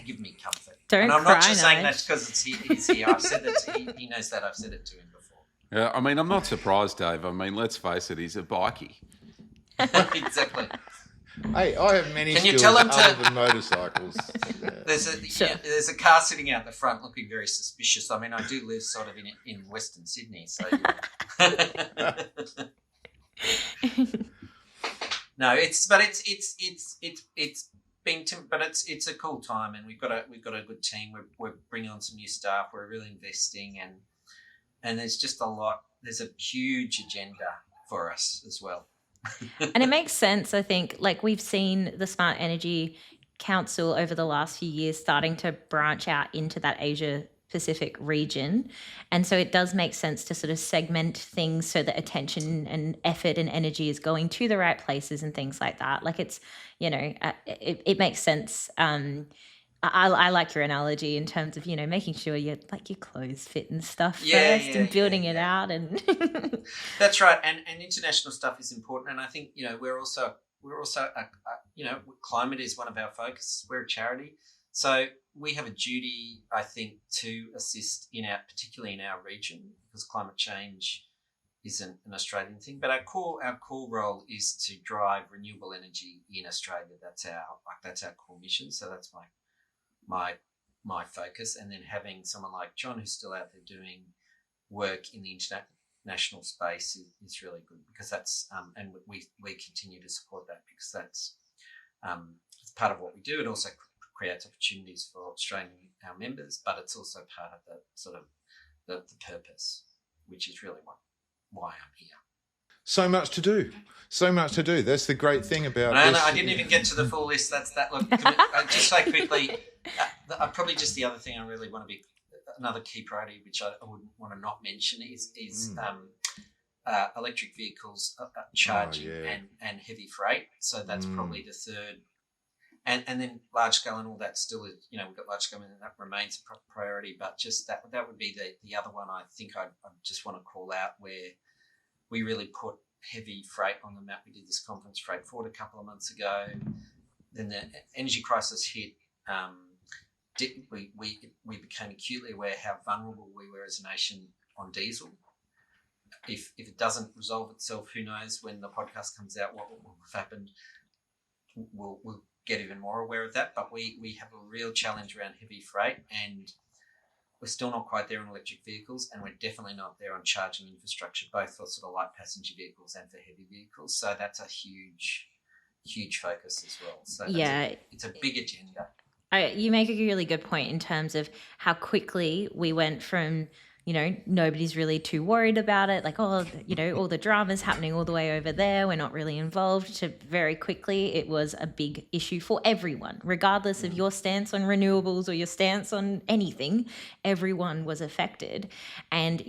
Give me comfort. Don't and I'm cry, not just saying that Nige. because he's here. I've said that he knows that. I've said it to him before. Yeah, I mean, I'm not surprised, Dave. I mean, let's face it, he's a bikie. Exactly. Hey, I have many Can you skills tell him other than motorcycles. Yeah. There's a car sitting out the front looking very suspicious. I mean, I do live sort of in Western Sydney, so. No, it's a cool time, and we've got a good team. We're bringing on some new staff. We're really investing, and there's just a lot. There's a huge agenda for us as well. And it makes sense, I think. Like, we've seen the Smart Energy Council over the last few years starting to branch out into that Asia Pacific region. And so it does make sense to sort of segment things so that attention and effort and energy is going to the right places and things like that. Like, it's, it makes sense. I like your analogy in terms of, making sure your clothes fit and stuff first and building it out. And that's right. And international stuff is important. And I think, we're also climate is one of our focuses. We're a charity. So we have a duty, I think, to assist particularly in our region, because climate change isn't an Australian thing. But our core role is to drive renewable energy in Australia. That's our core mission. So that's my focus. And then having someone like John, who's still out there doing work in the international space, is really good, because that's and we continue to support that, because that's part of what we do. It also creates opportunities for our members, but it's also part of the sort of the purpose, which is really why I'm here. So much to do. That's the great thing about this. No, I didn't even get to the full list. That's that. Look, just so quickly, probably just the other thing I really want to be, another key priority, which I wouldn't want to not mention, is electric vehicles, charging and heavy freight. So that's probably the third. And then large scale and all that still is, we've got large scale and that remains a priority, but just that would be the other one I think I just want to call out, where we really put heavy freight on the map. We did this conference, Freight Forward, a couple of months ago. Then the energy crisis hit. We became acutely aware how vulnerable we were as a nation on diesel. If it doesn't resolve itself, who knows when the podcast comes out what will have happened. We'll get even more aware of that. But we have a real challenge around heavy freight, and we're still not quite there on electric vehicles, and we're definitely not there on charging infrastructure, both for sort of light passenger vehicles and for heavy vehicles. So that's a huge focus as well. So it's a big agenda. You make a really good point in terms of how quickly we went from, nobody's really too worried about it. Like, all the drama's happening all the way over there, we're not really involved, to very quickly it was a big issue for everyone, regardless of your stance on renewables or your stance on anything. Everyone was affected. And,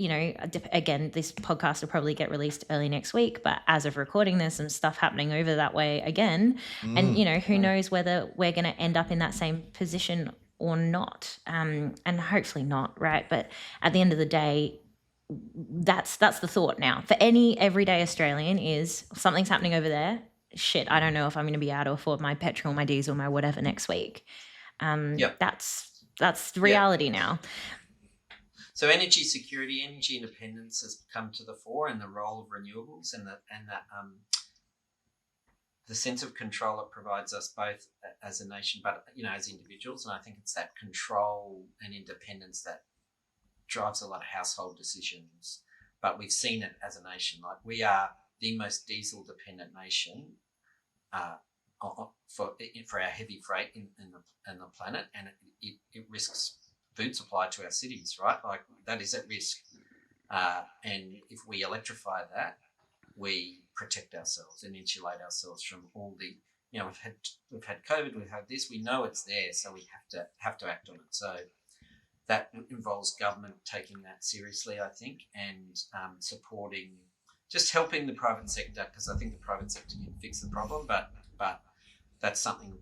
again, this podcast will probably get released early next week, but as of recording, there's some stuff happening over that way again. And, who knows whether we're going to end up in that same position or not, and hopefully not, right? But at the end of the day, that's the thought now. For any everyday Australian is, something's happening over there. Shit, I don't know if I'm going to be able to afford my petrol, my diesel, my whatever next week. That's the reality now. So energy security, energy independence has come to the fore, and the role of renewables and that the sense of control it provides us both as a nation, but as individuals. And I think it's that control and independence that drives a lot of household decisions. But we've seen it as a nation. Like, we are the most diesel dependent nation for our heavy freight in the planet, and it risks food supply to our cities, right? Like, that is at risk. And if we electrify that, we protect ourselves and insulate ourselves from all the, we've had COVID, we've had this, we know it's there, so we have to act on it. So that involves government taking that seriously, I think, and supporting, just helping the private sector, because I think the private sector can fix the problem, but that's something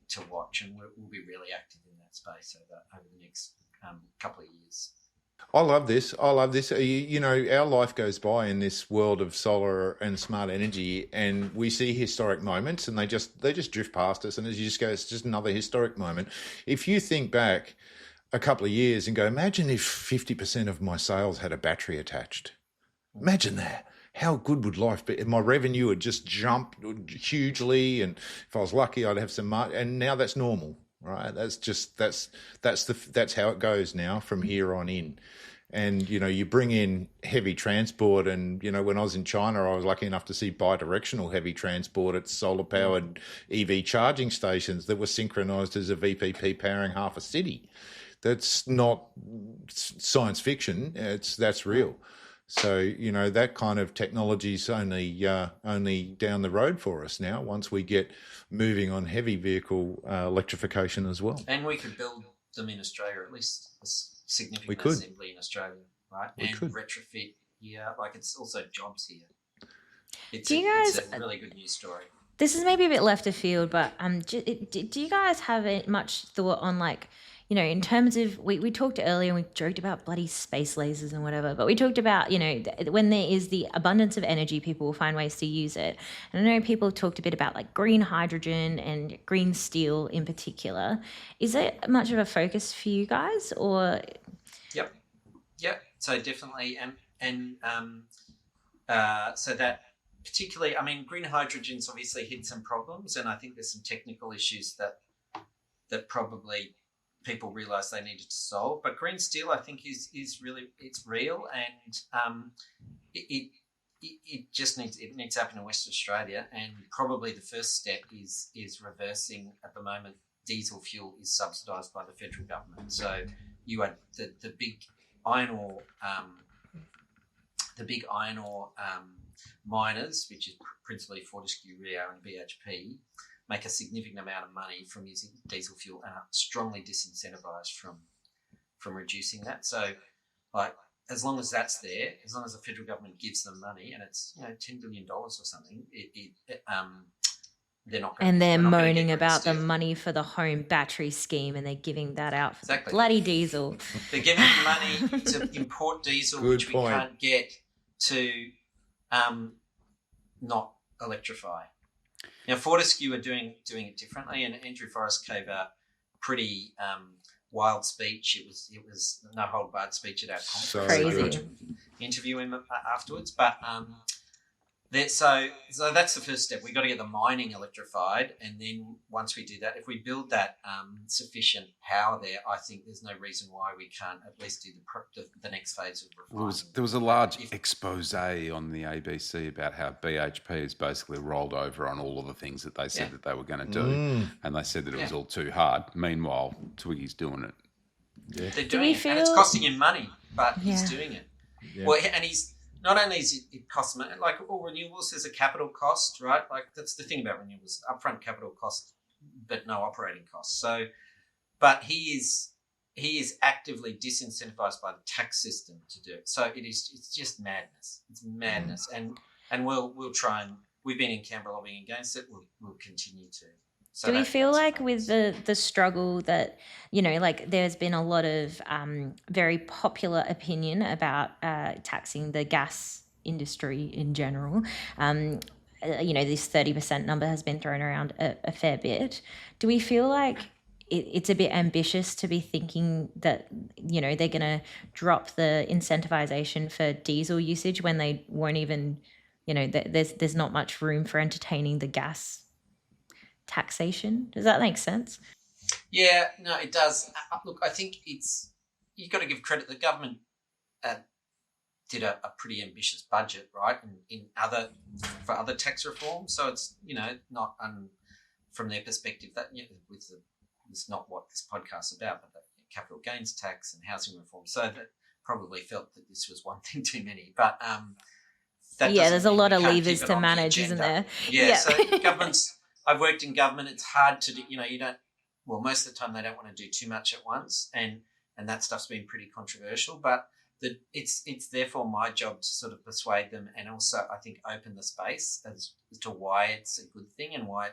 to watch, and we'll be really active in that space over the next couple of years. I love this. I love this. You know, our life goes by in this world of solar and smart energy, and we see historic moments, and they just drift past us. And as you just go, it's just another historic moment. If you think back a couple of years and go, imagine if 50% of my sales had a battery attached. Imagine that. How good would life be? My revenue would just jump hugely, and if I was lucky, I'd have some money. And now that's normal, right? That's how it goes now from here on in. And you know, you bring in heavy transport, and you know, when I was in China, I was lucky enough to see bi-directional heavy transport at solar-powered EV charging stations that were synchronized as a VPP powering half a city. That's not science fiction. That's real. So, you know, that kind of technology is only down the road for us now once we get moving on heavy vehicle electrification as well. And we could build them in Australia, at least a significant We could. assembly in Australia, right? We and could. retrofit here. Like, it's also jobs here. It's Do a really good news story. This is maybe a bit left of field, but do you guys have much thought on, like, you know, in terms of, we talked earlier and we joked about bloody space lasers and whatever, but we talked about, you know, when there is the abundance of energy, people will find ways to use it. And I know people talked a bit about like green hydrogen and green steel in particular. Is it much of a focus for you guys, or? Yep. So definitely, so that particularly, I mean, green hydrogen's obviously hit some problems, and I think there's some technical issues that probably people realise they needed to solve. But green steel, I think, is really, it's real, and it just needs to happen in Western Australia. And probably the first step is reversing. At the moment, diesel fuel is subsidised by the federal government. So you had the big iron ore, miners, which is principally Fortescue, Rio, and BHP, make a significant amount of money from using diesel fuel and are strongly disincentivised from reducing that. So, like, as long as that's there, as long as the federal government gives them money, and it's, you know, $10 billion or something, they're not. And they're moaning about the money for the home battery scheme, and they're giving that out for bloody diesel. They're giving money to import diesel, which we can't get to not electrify. Now, Fortescue are doing it differently, and Andrew Forrest gave a pretty wild speech. It was no hold barred speech at our conference. So crazy. Interview him afterwards, but so that's the first step. We've got to get the mining electrified, and then once we do that, if we build that sufficient power there, I think there's no reason why we can't at least do the next phase of refining. There was a large expose on the ABC about how BHP has basically rolled over on all of the things that they said that they were going to do, and they said that it was all too hard. Meanwhile, Twiggy's doing it. Yeah. They're doing it, and it's costing him money, but he's doing it. Yeah. Well, and he's not only is it costs money, like all renewables, there's a capital cost, right? Like, that's the thing about renewables: upfront capital cost, but no operating costs. So, but he is actively disincentivized by the tax system to do it. So it's just madness. It's madness, and we'll try, and we've been in Canberra lobbying against it. We'll continue to. So do we feel like with the struggle that, you know, like there's been a lot of very popular opinion about taxing the gas industry in general? You know, this 30% number has been thrown around a fair bit. Do we feel like it's a bit ambitious to be thinking that, you know, they're going to drop the incentivization for diesel usage when they won't even, you know, there's not much room for entertaining the gas taxation? Does that make sense? Yeah, no, it does. Look, I think you've got to give credit. The government did a pretty ambitious budget, right? For other tax reform. So it's, you know, not from their perspective that, you know, it's not what this podcast's about, but the capital gains tax and housing reform. So that probably felt that this was one thing too many, but there's a lot of levers to manage, isn't there? Yeah. So governments. I've worked in government. It's hard to do, you know, most of the time they don't want to do too much at once, and that stuff's been pretty controversial, but it's therefore my job to sort of persuade them, and also I think open the space as to why it's a good thing and why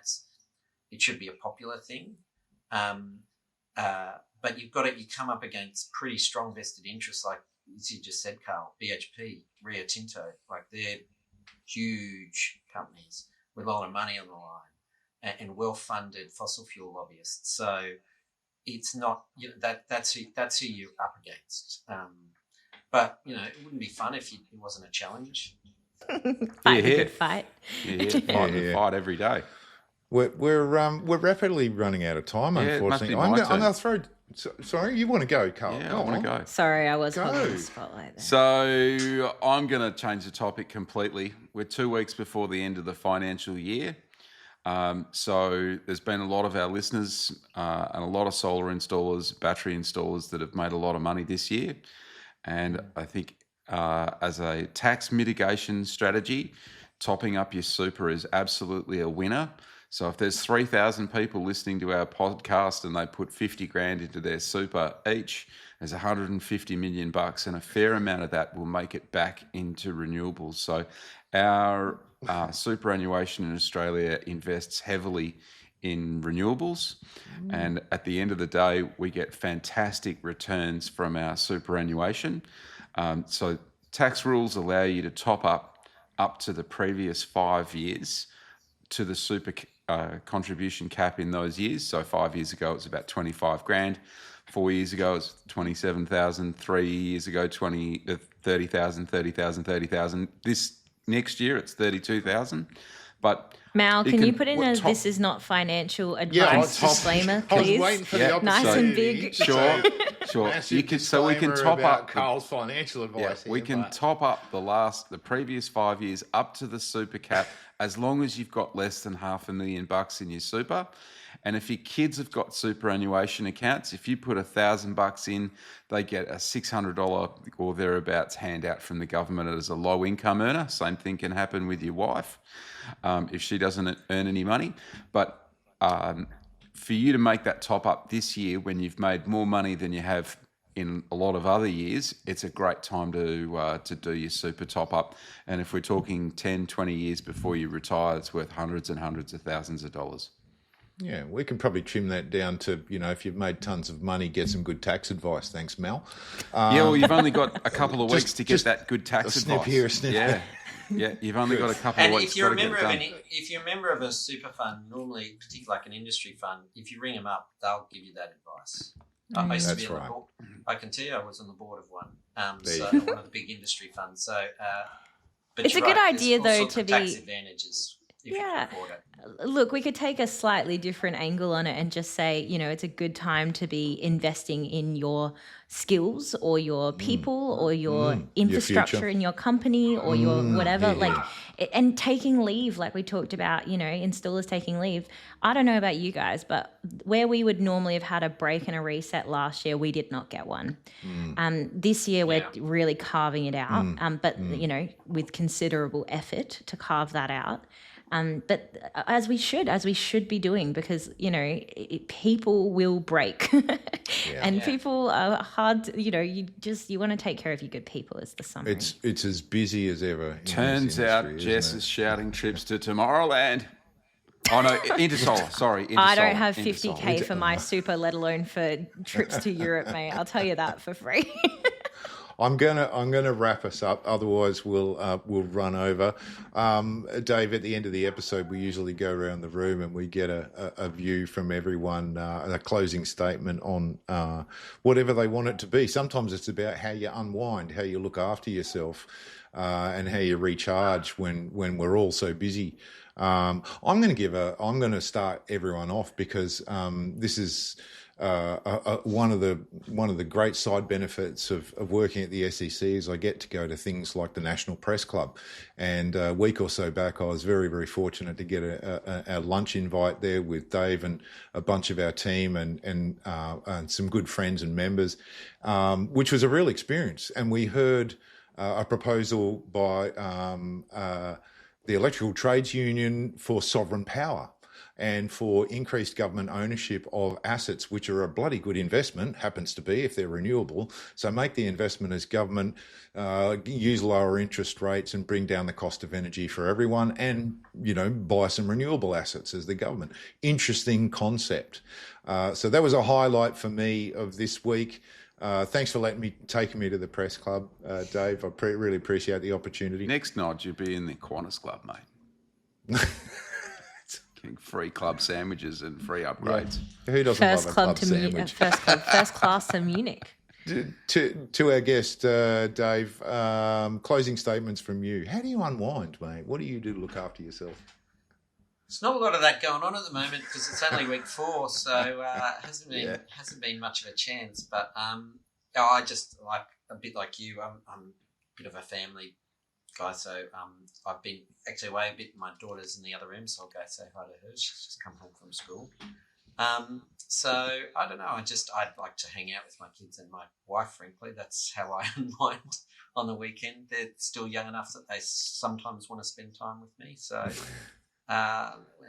it should be a popular thing. But you come up against pretty strong vested interests, like as you just said, Carl, BHP, Rio Tinto, like they're huge companies with a lot of money on the line and well-funded fossil fuel lobbyists. So it's not, that's who you're up against. But it wouldn't be fun if it wasn't a challenge. Fight a good fight. Fight every day. We're rapidly running out of time, unfortunately. I'm going to throw. Sorry, you want to go, Carl? Yeah, I want to go. Sorry, I was holding the spotlight there. So I'm going to change the topic completely. We're 2 weeks before the end of the financial year. So there's been a lot of our listeners and a lot of solar installers, battery installers that have made a lot of money this year. And I think as a tax mitigation strategy, topping up your super is absolutely a winner. So if there's 3,000 people listening to our podcast and they put 50 grand into their super each, there's 150 million bucks, and a fair amount of that will make it back into renewables. So our superannuation in Australia invests heavily in renewables, and at the end of the day, we get fantastic returns from our superannuation. So tax rules allow you to top up to the previous 5 years to the super contribution cap in those years. So 5 years ago, it was about 25 grand. 4 years ago, it was 27,000. 3 years ago, 30,000, 30,000, 30,000. This next year, it's 32,000. But Mal, can you put in this is not financial advice disclaimer, please? I was waiting for the opposite. Nice and big. Sure. We can top up Carl's financial advice. We can top up the previous 5 years up to the super cap as long as you've got less than $500,000 in your super. And if your kids have got superannuation accounts, if you put $1,000 in, they get a $600 or thereabouts handout from the government as a low income earner. Same thing can happen with your wife if she doesn't earn any money. But for you to make that top up this year when you've made more money than you have in a lot of other years, it's a great time to do your super top up. And if we're talking 10, 20 years before you retire, it's worth hundreds and hundreds of thousands of dollars. Yeah, we can probably trim that down to, if you've made tons of money, get some good tax advice. Thanks, Mel. Well, you've only got a couple of weeks to get that good tax advice. Snip here, snip there. Yeah, you've only got a couple of weeks. If you're a member of a super fund, normally, particularly like an industry fund, if you ring them up, they'll give you that advice. I used to be on the board. I can tell you, I was on the board of one. One of the big industry funds. So, but it's a good idea though to be tax advantages. Look, we could take a slightly different angle on it and just say, it's a good time to be investing in your skills or your people or your infrastructure your in your company or your whatever, and taking leave, like we talked about, installers taking leave. I don't know about you guys, but where we would normally have had a break and a reset last year, we did not get one. This year, we're really carving it out, but, with considerable effort to carve that out. But as we should be doing, because, people will break and people are hard to, you want to take care of your good people is the summary. It's as busy as ever. Turns out Jess is shouting trips to Tomorrowland. Oh, no, Intersolar, sorry. I don't have 50K for my super, let alone for trips to Europe, mate. I'll tell you that for free. I'm gonna wrap us up. Otherwise, we'll run over. Dave, at the end of the episode, we usually go around the room and we get a view from everyone, a closing statement on whatever they want it to be. Sometimes it's about how you unwind, how you look after yourself, and how you recharge when we're all so busy. I'm going to start everyone off because this is. One of the great side benefits of working at the SEC is I get to go to things like the National Press Club, and a week or so back I was very, very fortunate to get a lunch invite there with Dave and a bunch of our team and some good friends and members, which was a real experience. And we heard a proposal by the Electrical Trades Union for sovereign power and for increased government ownership of assets, which are a bloody good investment, happens to be, if they're renewable. So make the investment as government, use lower interest rates and bring down the cost of energy for everyone and, buy some renewable assets as the government. Interesting concept. So that was a highlight for me of this week. Thanks for taking me to the press club, Dave. I really appreciate the opportunity. Next night, you'll be in the Qantas Club, mate. Getting free club sandwiches and free upgrades. Yeah. Who doesn't love a club sandwich? First class to Munich. To our guest, Dave, closing statements from you. How do you unwind, mate? What do you do to look after yourself? There's not a lot of that going on at the moment because it's only week 4, so it hasn't been much of a chance. But I just like a bit like you. I'm a bit of a family guy, so I've been actually away a bit. My daughter's in the other room, so I'll go say hi to her. She's just come home from school. So I don't know. I'd like to hang out with my kids and my wife. Frankly, that's how I unwind on the weekend. They're still young enough that they sometimes want to spend time with me. So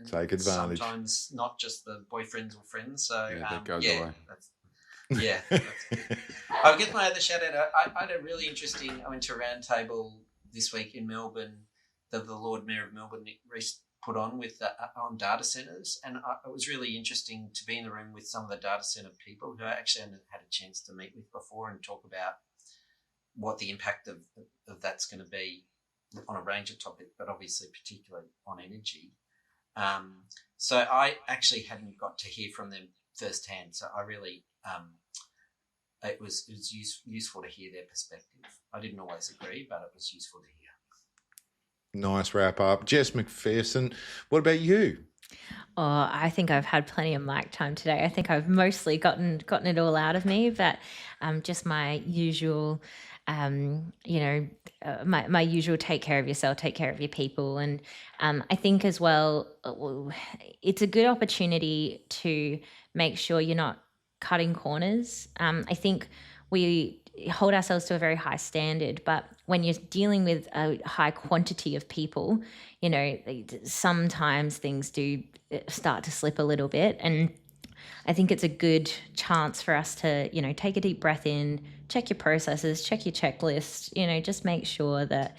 take advantage. Sometimes not just the boyfriends or friends. So that goes away. That's good. I'll get my other shout out. I had a really interesting. I went to a round table this week in Melbourne that the Lord Mayor of Melbourne, Nick Rees, put on on data centres, and it was really interesting to be in the room with some of the data centre people who I actually hadn't had a chance to meet with before and talk about what the impact of that's going to be on a range of topics, but obviously particularly on energy. So I actually hadn't got to hear from them firsthand, so I really it was useful to hear their perspective. I didn't always agree, but it was useful to hear. Nice wrap up. Jess McPherson, what about you? Oh, I think I've had plenty of mic time today. I think I've mostly gotten it all out of me, but just my usual, my usual take care of yourself, take care of your people. And I think as well, it's a good opportunity to make sure you're not cutting corners. I think we hold ourselves to a very high standard, but when you're dealing with a high quantity of people, sometimes things do start to slip a little bit. And I think it's a good chance for us to, take a deep breath in, check your processes, check your checklist, just make sure that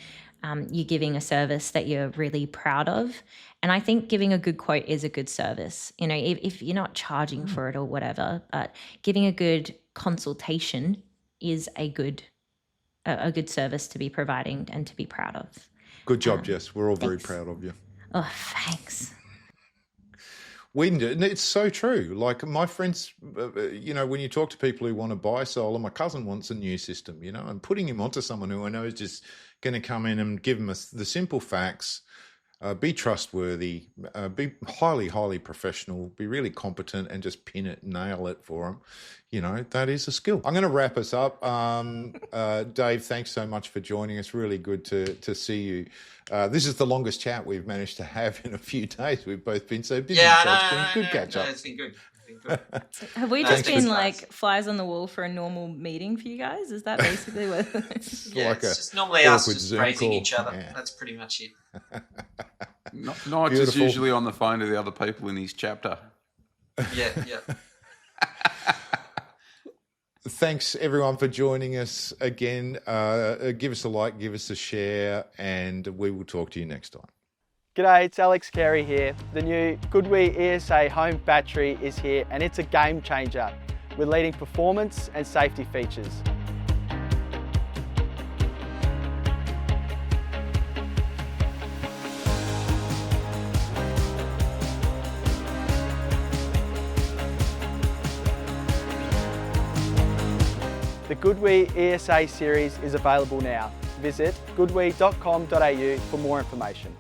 you're giving a service that you're really proud of. And I think giving a good quote is a good service. If you're not charging for it or whatever, but giving a good consultation is a good service to be providing and to be proud of. Good job, Jess. We're all very proud of you. Oh, thanks. And it's so true. Like my friends, when you talk to people who want to buy solar, my cousin wants a new system, and putting him onto someone who I know is just going to come in and give him the simple facts, be trustworthy, be highly, highly professional, be really competent and just pin it, nail it for him. That is a skill. I'm going to wrap us up. Dave, thanks so much for joining us. Really good to see you. This is the longest chat we've managed to have in a few days. We've both been so busy. It's been good catch up. It's been good. Have we just been like flies on the wall for a normal meeting for you guys? Is that basically what it's just normally us just Zoom praising call. each other. Yeah. That's pretty much it. Nigel is usually on the phone to the other people in his chapter. Yeah. Thanks, everyone, for joining us again. Give us a like, give us a share, and we will talk to you next time. G'day, it's Alex Carey here. The new GoodWe ESA home battery is here and it's a game changer with leading performance and safety features. The GoodWe ESA series is available now. Visit goodwe.com.au for more information.